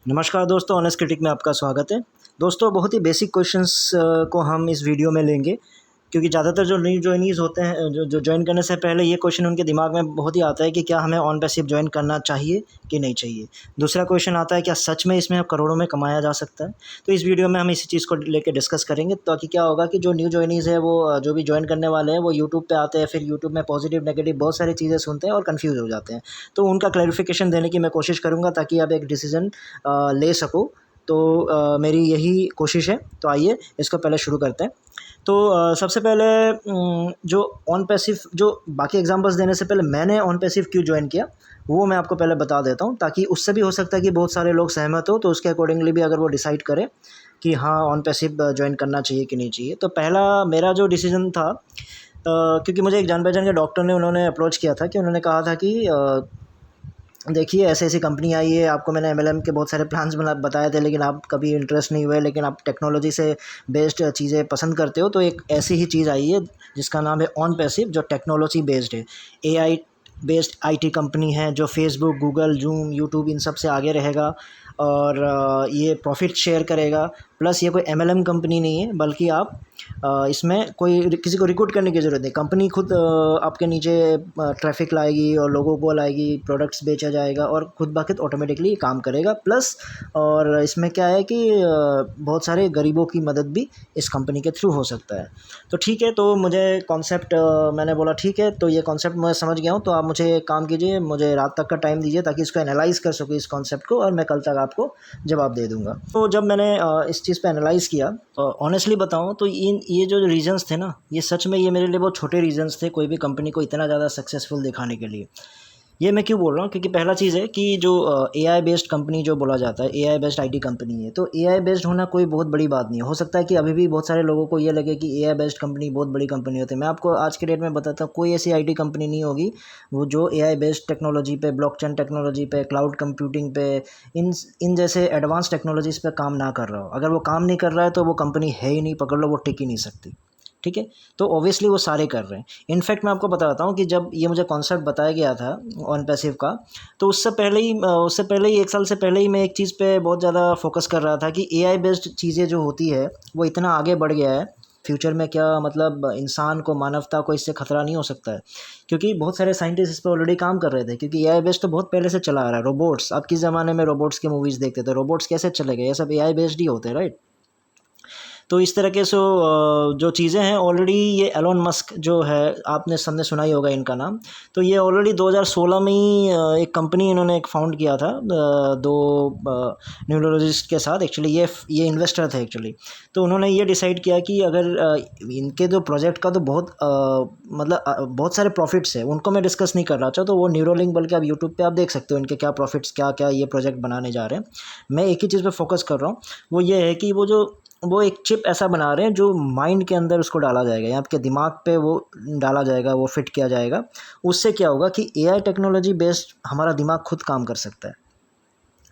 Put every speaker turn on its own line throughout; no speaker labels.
नमस्कार दोस्तों, honest critic में आपका स्वागत है। दोस्तों, बहुत ही बेसिक क्वेश्चंस को हम इस वीडियो में लेंगे, क्योंकि ज़्यादातर जो न्यू जॉइनीज़ होते हैं, जो जॉइन करने से पहले ये क्वेश्चन उनके दिमाग में बहुत ही आता है कि क्या हमें ऑन पैसिव जॉइन करना चाहिए कि नहीं चाहिए। दूसरा क्वेश्चन आता है, क्या सच में इसमें करोड़ों में कमाया जा सकता है। तो इस वीडियो में हम इसी चीज़ को लेकर डिस्कस करेंगे, ताकि क्या होगा कि जो न्यू जॉइनीज़ है, वो जो भी ज्वाइन करने वाले हैं, वो यूट्यूब पे आते हैं, फिर यूट्यूब में पॉजिटिव नेगेटिव बहुत सारी चीज़ें सुनते हैं और कन्फ्यूज़ हो जाते हैं। तो उनका क्लैरिफिकेशन देने की मैं कोशिश करूँगा, ताकि आप एक डिसीज़न ले सको। तो मेरी यही कोशिश है। तो आइए इसको पहले शुरू करते हैं। तो सबसे पहले जो ऑन पैसिव, जो बाकी एग्जांपल्स देने से पहले मैंने ऑन पैसिव क्यों ज्वाइन किया, वो मैं आपको पहले बता देता हूँ, ताकि उससे भी हो सकता है कि बहुत सारे लोग सहमत हो, तो उसके अकॉर्डिंगली भी अगर वो डिसाइड करें कि हाँ, ऑन पैसिव ज्वाइन करना चाहिए कि नहीं चाहिए। तो पहला मेरा जो डिसीजन था, क्योंकि मुझे एक जान पहचान के डॉक्टर ने उन्होंने अप्रोच किया था, कि उन्होंने कहा था कि देखिए, ऐसी ऐसी कंपनी आई है, आपको मैंने एमएलएम के बहुत सारे प्लान्स बताए थे, लेकिन आप कभी इंटरेस्ट नहीं हुए, लेकिन आप टेक्नोलॉजी से बेस्ड चीज़ें पसंद करते हो, तो एक ऐसी ही चीज़ आई है जिसका नाम है ऑन पैसिव, जो टेक्नोलॉजी बेस्ड है। एआई बेस्ड आईटी कंपनी है, जो Facebook, Google, zoom, YouTube in सब से आगे रहेगा, और ये प्रॉफिट शेयर करेगा। प्लस ये कोई एमएलएम कंपनी नहीं है, बल्कि आप इसमें कोई किसी को रिक्रूट करने की ज़रूरत नहीं, कंपनी खुद आपके नीचे ट्रैफिक लाएगी और लोगों को लाएगी, प्रोडक्ट्स बेचा जाएगा और खुद ब खुद ऑटोमेटिकली काम करेगा। प्लस और इसमें क्या है कि बहुत सारे गरीबों की मदद भी इस कंपनी के थ्रू हो सकता है। तो ठीक है, तो मुझे कॉन्सेप्ट, मैंने बोला ठीक है, तो ये कॉन्सेप्ट मैं समझ गया हूँ, तो आप मुझे एक काम कीजिए, मुझे रात तक का टाइम दीजिए, ताकि इसको एनालाइज़ कर सकूँ इस कॉन्सेप्ट को, और मैं कल तक आपको जवाब दे दूँगा। तो जब मैंने इस चीज़ पे एनालाइज़ किया, ऑनेस्टली बताऊँ तो ये जो रीज़न्स थे ना, ये सच में ये मेरे लिए बहुत छोटे रीज़न्स थे, कोई भी कंपनी को इतना ज़्यादा सक्सेसफुल दिखाने के लिए। ये मैं क्यों बोल रहा हूँ, क्योंकि पहला चीज़ है कि जो एआई बेस्ड कंपनी जो बोला जाता है, एआई बेस्ड आईटी कंपनी है, तो एआई बेस्ड होना कोई बहुत बड़ी बात नहीं है। हो सकता है कि अभी भी बहुत सारे लोगों को ये लगे कि एआई बेस्ड कंपनी बहुत बड़ी कंपनी होती है। मैं आपको आज के डेट में बताता हूँ, कोई ऐसी आईटी कंपनी नहीं होगी वो जो एआई बेस्ड टेक्नोलॉजी पे, ब्लॉकचेन टेक्नोलॉजी पे, क्लाउड कंप्यूटिंग पे, इन जैसे एडवांस टेक्नोलॉजीज़ पे काम ना कर रहा हो। अगर वो काम नहीं कर रहा है तो वो कंपनी है ही नहीं, पकड़ लो, वो टिक ही नहीं सकती। ठीक है, तो ऑब्वियसली वो सारे कर रहे हैं। इनफैक्ट मैं आपको बताता हूँ कि जब ये मुझे कॉन्सेप्ट बताया गया था ऑन पैसिव का, तो उससे पहले ही 1 साल से पहले ही मैं एक चीज़ पे बहुत ज़्यादा फोकस कर रहा था, कि एआई बेस्ड चीज़ें जो होती है वो इतना आगे बढ़ गया है। फ्यूचर में क्या मतलब, इंसान को, मानवता को इससे खतरा नहीं हो सकता है, क्योंकि बहुत सारे साइंटिस्ट इस पर ऑलरेडी काम कर रहे थे। क्योंकि एआई बेस्ड तो बहुत पहले से चला आ रहा है। रोबोट्स, अब किस ज़माने में रोबोट्स की मूवीज़ देखते थे, रोबोट्स कैसे चले गए, ये सब एआई बेस्ड ही होते हैं, राइट। तो इस तरह के जो चीज़ें हैं ऑलरेडी, ये एलोन मस्क जो है, आपने सबने सुना ही होगा इनका नाम। तो ये ऑलरेडी 2016 में ही एक कंपनी इन्होंने एक फाउंड किया था, दो न्यूरोलॉजिस्ट के साथ। एक्चुअली ये इन्वेस्टर थे एक्चुअली। तो उन्होंने ये डिसाइड किया कि अगर इनके जो प्रोजेक्ट का तो मतलब बहुत सारे प्रॉफिट्स है, उनको मैं डिस्कस नहीं कर रहा था। तो वो न्यूरोलिंक, बल्कि आप यूट्यूब पे आप देख सकते हो इनके क्या प्रॉफिट्स, क्या क्या ये प्रोजेक्ट बनाने जा रहे हैं। मैं एक ही चीज़ पे फोकस कर रहा हूँ, वो ये है कि वो एक चिप ऐसा बना रहे हैं जो माइंड के अंदर उसको डाला जाएगा, या आपके दिमाग पे वो डाला जाएगा, वो फिट किया जाएगा। उससे क्या होगा कि एआई टेक्नोलॉजी बेस्ड हमारा दिमाग खुद काम कर सकता है।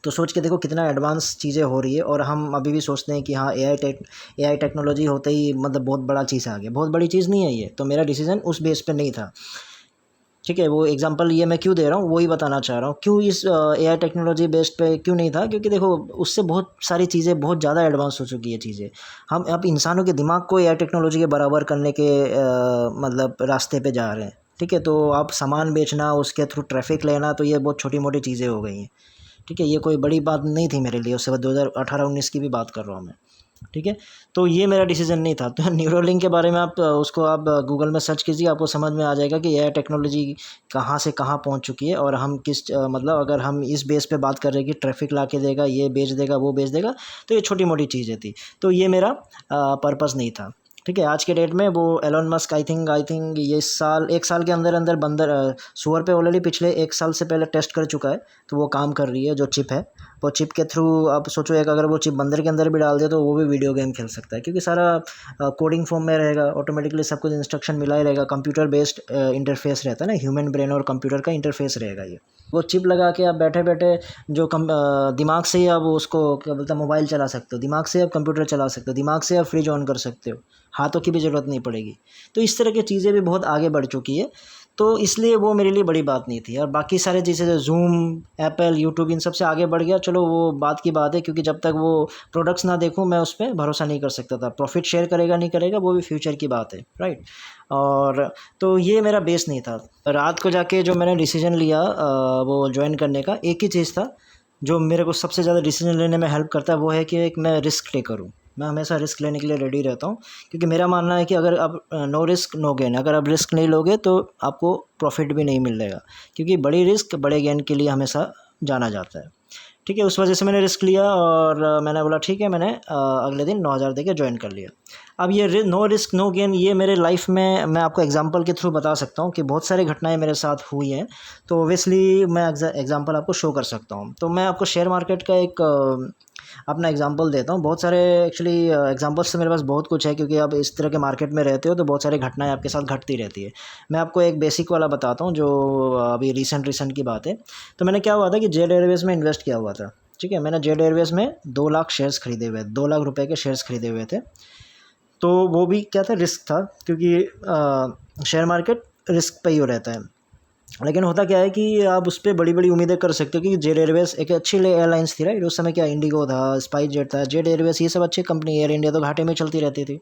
तो सोच के देखो कितना एडवांस चीज़ें हो रही है, और हम अभी भी सोचते हैं कि हाँ, एआई टेक्नोलॉजी होते ही मतलब बहुत बड़ा चीज़ आ गया। बहुत बड़ी चीज़ नहीं है ये। तो मेरा डिसीजन उस बेस पे नहीं था। ठीक है, वो एग्जांपल ये मैं क्यों दे रहा हूँ, वही बताना चाह रहा हूँ, क्यों इस एआई टेक्नोलॉजी बेस्ड पे क्यों नहीं था। क्योंकि देखो, उससे बहुत सारी चीज़ें बहुत ज़्यादा एडवांस हो चुकी है चीज़ें। हम अब इंसानों के दिमाग को एआई टेक्नोलॉजी के बराबर करने के मतलब रास्ते पे जा रहे हैं। ठीक है, तो आप सामान बेचना, उसके थ्रू ट्रैफिक लेना, तो ये बहुत छोटी मोटी चीज़ें हो गई हैं। ठीक है, ये कोई बड़ी बात नहीं थी मेरे लिए। उससे बाद 2018-19 की भी बात कर रहा हूँ मैं। ठीक है, तो ये मेरा डिसीजन नहीं था। तो न्यूरोलिंक के बारे में आप उसको आप गूगल में सर्च कीजिए, आपको समझ में आ जाएगा कि यह टेक्नोलॉजी कहाँ से कहाँ पहुँच चुकी है। और हम किस मतलब अगर हम इस बेस पे बात कर रहे हैं कि ट्रैफिक ला के देगा, ये बेच देगा, वो बेच देगा, तो ये छोटी मोटी चीज़ें थी। तो ये मेरा पर्पज़ नहीं था। ठीक है, आज के डेट में वो एलोन मस्क आई थिंक ये साल, 1 साल के अंदर अंदर बंदर सूअर पे ऑलरेडी पिछले 1 साल से पहले टेस्ट कर चुका है। तो वो काम कर रही है, जो चिप है, वो चिप के थ्रू आप सोचो, एक अगर वो चिप बंदर के अंदर भी डाल दे तो वो भी वीडियो गेम खेल सकता है, क्योंकि सारा कोडिंग फॉर्म में रहेगा, ऑटोमेटिकली सब कुछ इंस्ट्रक्शन मिला ही रहेगा। कंप्यूटर बेस्ड इंटरफेस रहता है ना, ह्यूमन ब्रेन और कंप्यूटर का इंटरफेस रहेगा ये। वो चिप लगा के आप बैठे बैठे दिमाग से ही आप उसको क्या बोलते हैं, मोबाइल चला सकते हो, दिमाग से आप कंप्यूटर चला सकते हो, दिमाग से आप फ्रिज ऑन कर सकते हो, हाथों की भी ज़रूरत नहीं पड़ेगी। तो इस तरह की चीज़ें भी बहुत आगे बढ़ चुकी है। तो इसलिए वो मेरे लिए बड़ी बात नहीं थी। और बाकी सारे चीज़ें ज़ूम, एप्पल, यूट्यूब इन सब से आगे बढ़ गया, चलो वो बात की बात है, क्योंकि जब तक वो प्रोडक्ट्स ना देखूं मैं उस पर भरोसा नहीं कर सकता था। प्रॉफिट शेयर करेगा नहीं करेगा वो भी फ्यूचर की बात है, राइट। और तो ये मेरा बेस नहीं था। रात को जाके जो मैंने डिसीजन लिया वो ज्वाइन करने का, एक ही चीज़ था जो मेरे को सबसे ज़्यादा डिसीजन लेने में हेल्प करता है, वो है कि एक मैं रिस्क टेक करूँ। मैं हमेशा रिस्क लेने के लिए रेडी रहता हूँ, क्योंकि मेरा मानना है कि अगर आप नो रिस्क नो गेन, अगर आप रिस्क नहीं लोगे तो आपको प्रॉफिट भी नहीं मिलेगा, क्योंकि बड़ी रिस्क बड़े गेन के लिए हमेशा जाना जाता है। ठीक है, उस वजह से मैंने रिस्क लिया और मैंने बोला ठीक है, मैंने अगले दिन 9,000 दे के ज्वाइन कर लिया। अब ये नो रिस्क नो गेन, ये मेरे लाइफ में मैं आपको एग्जांपल के थ्रू बता सकता हूँ कि बहुत सारी घटनाएं मेरे साथ हुई हैं, तो ओबियसली मैं एग्जांपल आपको शो कर सकता हूँ। तो मैं आपको शेयर मार्केट का एक अपना एग्जांपल देता हूँ। बहुत सारे एक्चुअली एग्जांपल्स तो मेरे पास बहुत कुछ है, क्योंकि आप इस तरह के मार्केट में रहते हो तो बहुत सारी घटनाएं आपके साथ घटती रहती है। मैं आपको एक बेसिक वाला बताता हूँ जो अभी रिसेंट की बात है। तो मैंने क्या हुआ था कि जेट एयरवेज़ में इन्वेस्ट किया हुआ था। ठीक है, मैंने जेट एयरवेज़ में 2 लाख शेयर्स खरीदे हुए, 2 लाख रुपए के शेयर्स खरीदे हुए थे। तो वो भी क्या था, रिस्क था, क्योंकि शेयर मार्केट रिस्क पे ही हो रहता है। लेकिन होता क्या है कि आप उस पर बड़ी बड़ी उम्मीदें कर सकते हो, क्योंकि जेट एयरवेज़ एक अच्छी एयरलाइंस थी, राइट। उस समय क्या इंडिगो था, स्पाइस जेट था, जेट एयरवेज़, ये सब अच्छी कंपनी। एयर इंडिया तो घाटे में चलती रहती थी,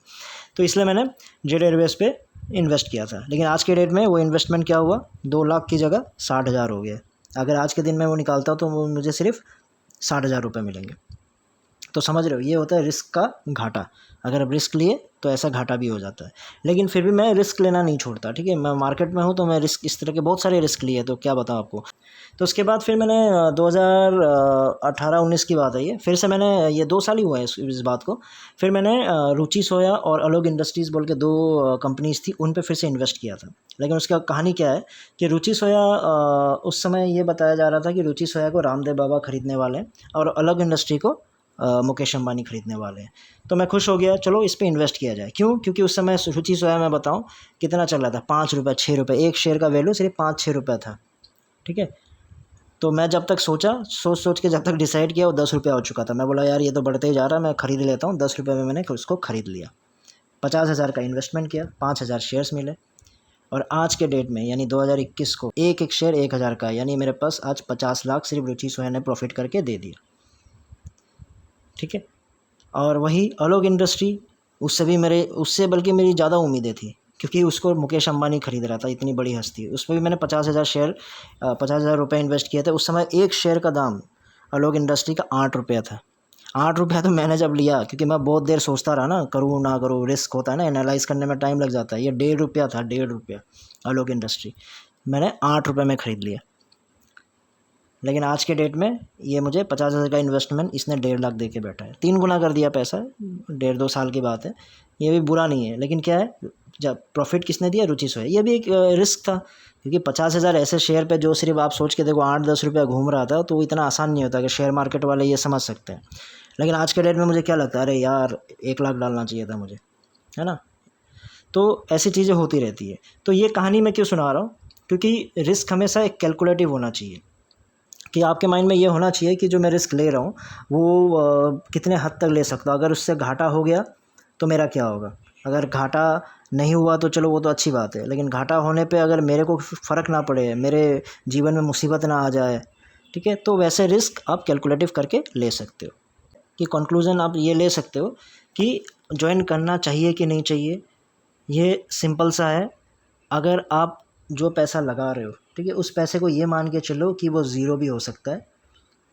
तो इसलिए मैंने जेट एयरवेज़ पे इन्वेस्ट किया था। लेकिन आज के डेट में वो इन्वेस्टमेंट क्या हुआ, 2 लाख की जगह 60,000 हो गया। अगर आज के दिन में वो निकालता हूँ तो वो मुझे सिर्फ 60,000 रुपये मिलेंगे। तो समझ रहे हो, ये होता है रिस्क का घाटा। अगर आप रिस्क लिए तो ऐसा घाटा भी हो जाता है, लेकिन फिर भी मैं रिस्क लेना नहीं छोड़ता। ठीक है, मैं मार्केट में हूँ तो मैं रिस्क, इस तरह के बहुत सारे रिस्क लिए, तो क्या बताऊँ आपको। तो उसके बाद फिर मैंने 2018-19 की बात है ये, फिर से मैंने, ये 2 साल ही हुआ है इस बात को। फिर मैंने रुचि सोया और अलोक इंडस्ट्रीज़ बोल के 2 कंपनीज़ थी, उन पे फिर से इन्वेस्ट किया था। लेकिन उसका कहानी क्या है कि रुचि सोया, उस समय ये बताया जा रहा था कि रुचि सोया को रामदेव बाबा खरीदने वाले हैं और अलोक इंडस्ट्री को मुकेश अंबानी खरीदने वाले हैं। तो मैं खुश हो गया, चलो इस पे इन्वेस्ट किया जाए। क्यों? क्योंकि उस समय रुचि सोया मैं बताऊं कितना चल रहा था, 5 रुपये 6 रुपये, एक शेयर का वैल्यू सिर्फ 5-6 रुपये था। ठीक है, तो मैं जब तक सोच के जब तक डिसाइड किया, वो 10 रुपये हो चुका था। मैं बोला यार ये तो बढ़ते ही जा रहा है, मैं खरीद लेता हूँ। 10 रुपये में मैंने उसको खरीद लिया। 50,000 का इन्वेस्टमेंट किया, 5,000 शेयर्स मिले। और आज के डेट में यानी 2021 को एक एक शेयर 1,000 का, यानी मेरे पास आज 50 लाख सिर्फ रुचि सोया ने प्रॉफिट करके दे दिया। ठीक है, और वही अलोक इंडस्ट्री, उससे बल्कि मेरी ज़्यादा उम्मीदें थी, क्योंकि उसको मुकेश अंबानी खरीद रहा था, इतनी बड़ी हस्ती। उस पर भी मैंने 50,000 रुपये इन्वेस्ट किए थे। उस समय एक शेयर का दाम अलोक इंडस्ट्री का 8 रुपया था। 8 रुपया तो मैंने जब लिया, क्योंकि मैं बहुत देर सोचता रहा ना, करूँ ना करूँ, रिस्क होता है ना, एनालाइज करने में टाइम लग जाता है। ये 1.5 रुपया था, 1.5 रुपया अलोक इंडस्ट्री, मैंने 8 रुपये में ख़रीद लिया। लेकिन आज के डेट में ये मुझे 50,000 का इन्वेस्टमेंट इसने 1.5 लाख दे के बैठा है, 3 गुना कर दिया पैसा। 1.5-2 साल की बात है, ये भी बुरा नहीं है। लेकिन क्या है, जब प्रॉफिट किसने दिया, रुचि सोया। ये भी एक रिस्क था, क्योंकि 50,000 ऐसे शेयर पे जो सिर्फ आप सोच के देखो 8-10 रुपया घूम रहा था, तो वो इतना आसान नहीं होता कि शेयर मार्केट वाले ये समझ सकते हैं। लेकिन आज के डेट में मुझे क्या लगता है, अरे यार 1 लाख डालना चाहिए था मुझे, है ना। तो ऐसी चीज़ें होती रहती है। तो ये कहानी मैं क्यों सुना रहा हूँ, क्योंकि रिस्क हमेशा एक कैलकुलेटिव होना चाहिए, कि आपके माइंड में ये होना चाहिए कि जो मैं रिस्क ले रहा हूँ वो कितने हद तक ले सकता हूँ। अगर उससे घाटा हो गया तो मेरा क्या होगा, अगर घाटा नहीं हुआ तो चलो वो तो अच्छी बात है, लेकिन घाटा होने पे अगर मेरे को फ़र्क ना पड़े, मेरे जीवन में मुसीबत ना आ जाए, ठीक है, तो वैसे रिस्क आप कैलकुलेटिव करके ले सकते हो। कि कंक्लूज़न आप ये ले सकते हो कि ज्वाइन करना चाहिए कि नहीं चाहिए, ये सिंपल सा है। अगर आप जो पैसा लगा रहे हो, ठीक है, उस पैसे को ये मान के चलो कि वो ज़ीरो भी हो सकता है।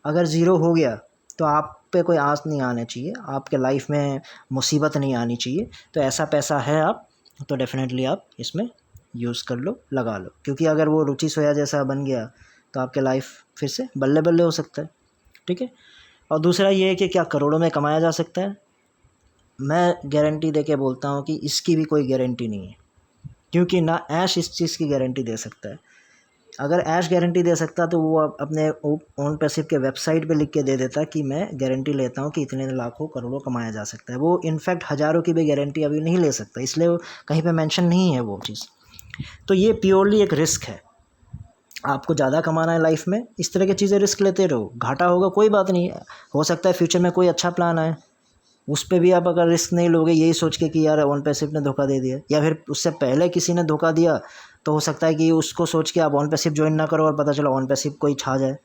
अगर ज़ीरो हो गया तो आप पे कोई आस नहीं आना चाहिए, आपके लाइफ में मुसीबत नहीं आनी चाहिए। तो ऐसा पैसा है आप तो डेफिनेटली आप इसमें यूज़ कर लो, लगा लो, क्योंकि अगर वो रुचि सोया जैसा बन गया तो आपके लाइफ फिर से बल्ले बल्ले हो सकता है। ठीक है, और दूसरा ये है कि क्या करोड़ों में कमाया जा सकता है? मैं गारंटी दे के बोलता हूँ कि इसकी भी कोई गारंटी नहीं है, क्योंकि ना ऐश इस चीज़ की गारंटी दे सकता है। अगर ऐश गारंटी दे सकता तो वो अपने ओन पैसिव के वेबसाइट पे लिख के दे देता कि मैं गारंटी लेता हूँ कि इतने लाखों करोड़ों कमाया जा सकता है। वो इनफैक्ट हज़ारों की भी गारंटी अभी नहीं ले सकता, इसलिए वो कहीं पे मेंशन नहीं है वो चीज़। तो ये प्योरली एक रिस्क है। आपको ज़्यादा कमाना है लाइफ में, इस तरह की चीज़ें रिस्क लेते रहो। घाटा होगा कोई बात नहीं, हो सकता है फ्यूचर में कोई अच्छा प्लान आए, उस पे भी आप अगर रिस्क नहीं लोगे यही सोच के कि यार ऑन पैसिव ने धोखा दे दिया, या फिर उससे पहले किसी ने धोखा दिया, तो हो सकता है कि उसको सोच के आप ऑन पैसिव ज्वाइन ना करो और पता चला ऑन पैसिव कोई छा जाए,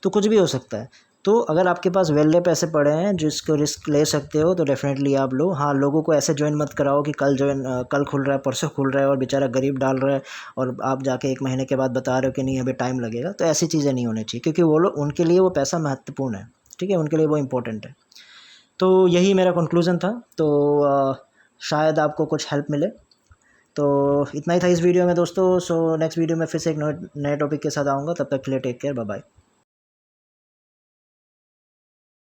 तो कुछ भी हो सकता है। तो अगर आपके पास वेले पैसे पड़े हैं जिसको रिस्क ले सकते हो तो डेफिनेटली आप लो। हाँ, लोगों को ऐसे ज्वाइन मत कराओ कि कल खुल रहा है, परसों खुल रहा है और बेचारा गरीब डाल रहा है और आप जाके 1 महीने के बाद बता रहे हो कि नहीं अभी टाइम लगेगा। तो ऐसी चीज़ें नहीं होनी चाहिए, क्योंकि वो लोग, उनके लिए वो पैसा महत्वपूर्ण है, ठीक है, उनके लिए वो इम्पोर्टेंट है। तो यही मेरा कंक्लूज़न था। तो शायद आपको कुछ हेल्प मिले। तो इतना ही था इस वीडियो में दोस्तों। सो नेक्स्ट वीडियो में फिर से एक नए टॉपिक के साथ आऊँगा। तब तक के लिए टेक केयर, बाय बाय।